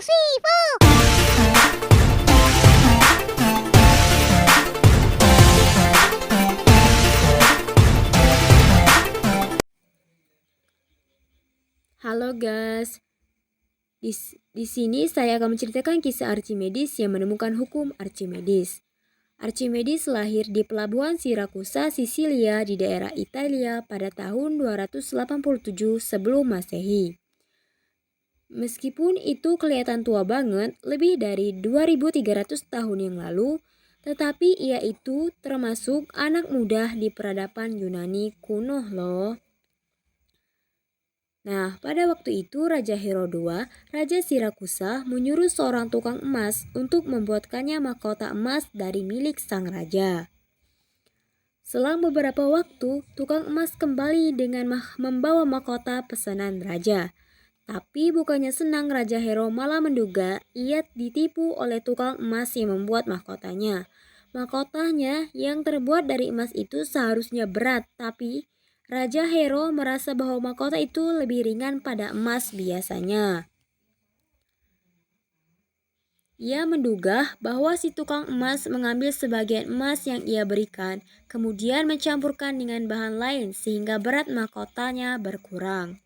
suivant. Halo guys, di sini saya akan menceritakan kisah Archimedes yang menemukan hukum Archimedes. Archimedes lahir di pelabuhan Sirakusa, Sisilia di daerah Italia pada tahun 287 sebelum Masehi. Meskipun itu kelihatan tua banget, lebih dari 2300 tahun yang lalu, tetapi ia itu termasuk anak muda di peradaban Yunani kuno loh. Nah, pada waktu itu Raja Hero II, Raja Sirakusa, menyuruh seorang tukang emas untuk membuatkannya mahkota emas dari milik sang raja. Selang beberapa waktu, tukang emas kembali dengan membawa mahkota pesanan raja. Tapi bukannya senang, Raja Hero malah menduga ia ditipu oleh tukang emas yang membuat mahkotanya. Mahkotanya yang terbuat dari emas itu seharusnya berat, tapi Raja Hero merasa bahwa mahkota itu lebih ringan pada emas biasanya. Ia menduga bahwa si tukang emas mengambil sebagian emas yang ia berikan, kemudian mencampurkan dengan bahan lain sehingga berat mahkotanya berkurang.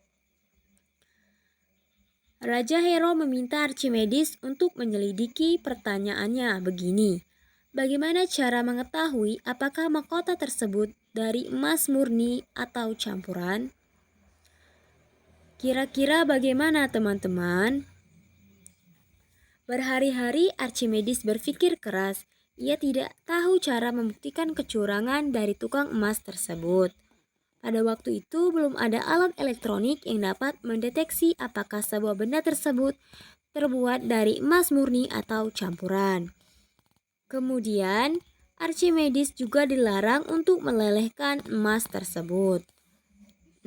Raja Hero meminta Archimedes untuk menyelidiki pertanyaannya begini. Bagaimana cara mengetahui apakah mahkota tersebut dari emas murni atau campuran? Kira-kira bagaimana teman-teman? Berhari-hari Archimedes berpikir keras. Ia tidak tahu cara membuktikan kecurangan dari tukang emas tersebut. Pada waktu itu belum ada alat elektronik yang dapat mendeteksi apakah sebuah benda tersebut terbuat dari emas murni atau campuran. Kemudian, Archimedes juga dilarang untuk melelehkan emas tersebut.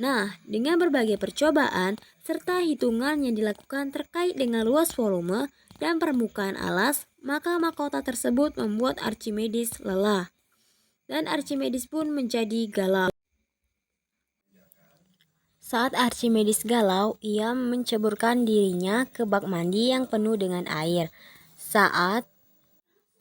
Nah, dengan berbagai percobaan serta hitungan yang dilakukan terkait dengan luas volume dan permukaan alas, maka mahkota tersebut membuat Archimedes lelah. Dan Archimedes pun menjadi galau. Saat Archimedes galau, ia menceburkan dirinya ke bak mandi yang penuh dengan air. Saat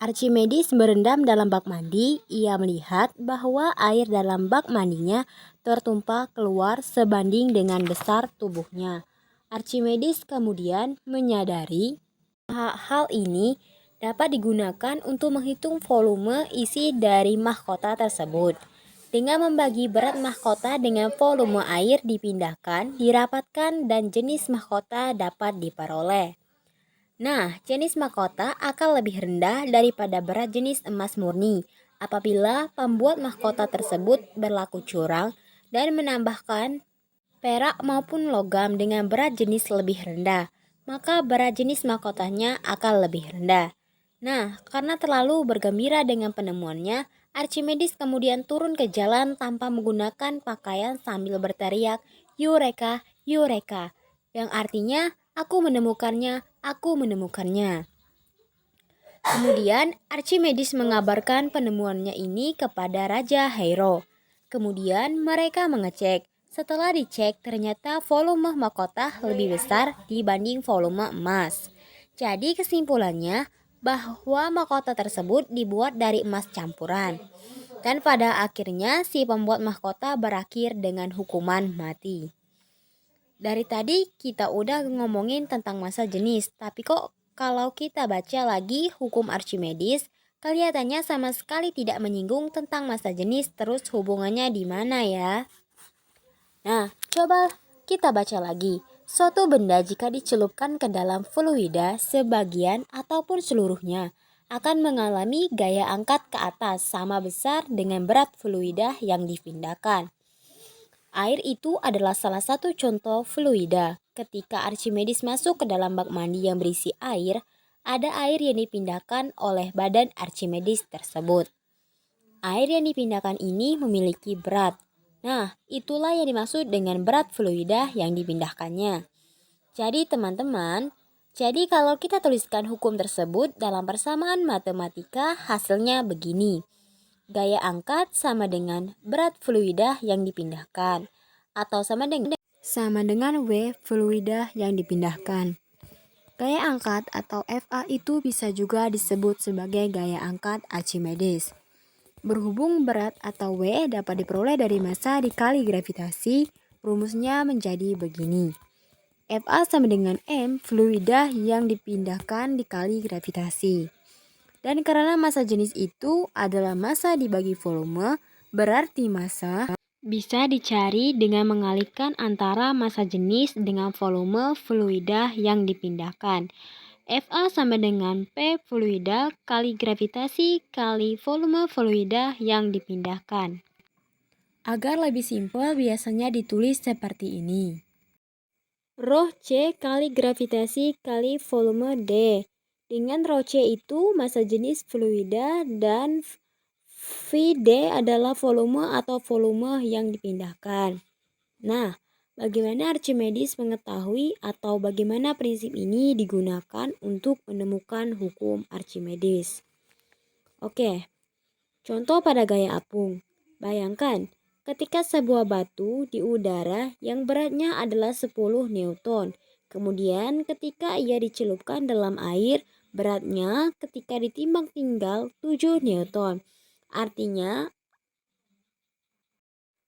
Archimedes berendam dalam bak mandi, ia melihat bahwa air dalam bak mandinya tertumpah keluar sebanding dengan besar tubuhnya. Archimedes kemudian menyadari hal ini dapat digunakan untuk menghitung volume isi dari mahkota tersebut. Dengan membagi berat mahkota dengan volume air dipindahkan, dirapatkan, dan jenis mahkota dapat diperoleh. Nah, jenis mahkota akan lebih rendah daripada berat jenis emas murni apabila pembuat mahkota tersebut berlaku curang dan menambahkan perak maupun logam dengan berat jenis lebih rendah, maka berat jenis mahkotanya akan lebih rendah. Nah, karena terlalu bergembira dengan penemuannya, Archimedes kemudian turun ke jalan tanpa menggunakan pakaian sambil berteriak, "Eureka, Eureka!" yang artinya, "Aku menemukannya, aku menemukannya." Kemudian Archimedes mengabarkan penemuannya ini kepada Raja Hero. Kemudian mereka mengecek. Setelah dicek, ternyata volume mahkota lebih besar dibanding volume emas. Jadi kesimpulannya bahwa mahkota tersebut dibuat dari emas campuran. Dan pada akhirnya si pembuat mahkota berakhir dengan hukuman mati. Dari tadi kita udah ngomongin tentang massa jenis, tapi kok kalau kita baca lagi hukum Archimedes, kelihatannya sama sekali tidak menyinggung tentang massa jenis, terus hubungannya di mana ya? Nah, coba kita baca lagi. Suatu benda jika dicelupkan ke dalam fluida sebagian ataupun seluruhnya akan mengalami gaya angkat ke atas sama besar dengan berat fluida yang dipindahkan. Air itu adalah salah satu contoh fluida. Ketika Archimedes masuk ke dalam bak mandi yang berisi air, ada air yang dipindahkan oleh badan Archimedes tersebut. Air yang dipindahkan ini memiliki berat. Nah, itulah yang dimaksud dengan berat fluida yang dipindahkannya. Jadi teman-teman, kalau kita tuliskan hukum tersebut dalam persamaan matematika, hasilnya begini. Gaya angkat sama dengan berat fluida yang dipindahkan, atau sama dengan W fluida yang dipindahkan. Gaya angkat atau Fa itu bisa juga disebut sebagai gaya angkat Archimedes. Berhubung berat atau W dapat diperoleh dari massa dikali gravitasi, rumusnya menjadi begini. Fa sama dengan M fluida yang dipindahkan dikali gravitasi. Dan karena massa jenis itu adalah massa dibagi volume, berarti massa bisa dicari dengan mengalihkan antara massa jenis dengan volume fluida yang dipindahkan. Fa sama dengan P fluida kali gravitasi kali volume fluida yang dipindahkan. Agar lebih simpel biasanya ditulis seperti ini. Rho C kali gravitasi kali volume D. Dengan rho C itu massa jenis fluida dan Vd adalah volume atau volume yang dipindahkan. Nah, bagaimana Archimedes mengetahui atau bagaimana prinsip ini digunakan untuk menemukan hukum Archimedes? Oke, contoh pada gaya apung. Bayangkan, ketika sebuah batu di udara yang beratnya adalah 10 Newton. Kemudian ketika ia dicelupkan dalam air, beratnya ketika ditimbang tinggal 7 Newton. Artinya,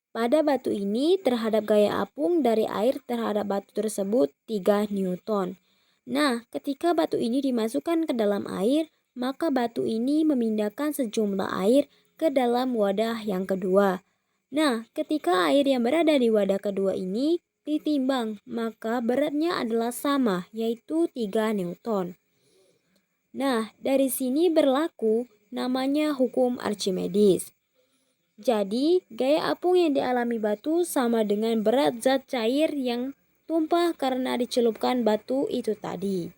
pada batu ini terhadap gaya apung dari air terhadap batu tersebut 3 Newton. Nah, ketika batu ini dimasukkan ke dalam air, maka batu ini memindahkan sejumlah air ke dalam wadah yang kedua. Nah, ketika air yang berada di wadah kedua ini ditimbang, maka beratnya adalah sama, yaitu 3 Newton. Nah, dari sini berlaku namanya hukum Archimedes. Jadi, gaya apung yang dialami batu sama dengan berat zat cair yang tumpah karena dicelupkan batu itu tadi.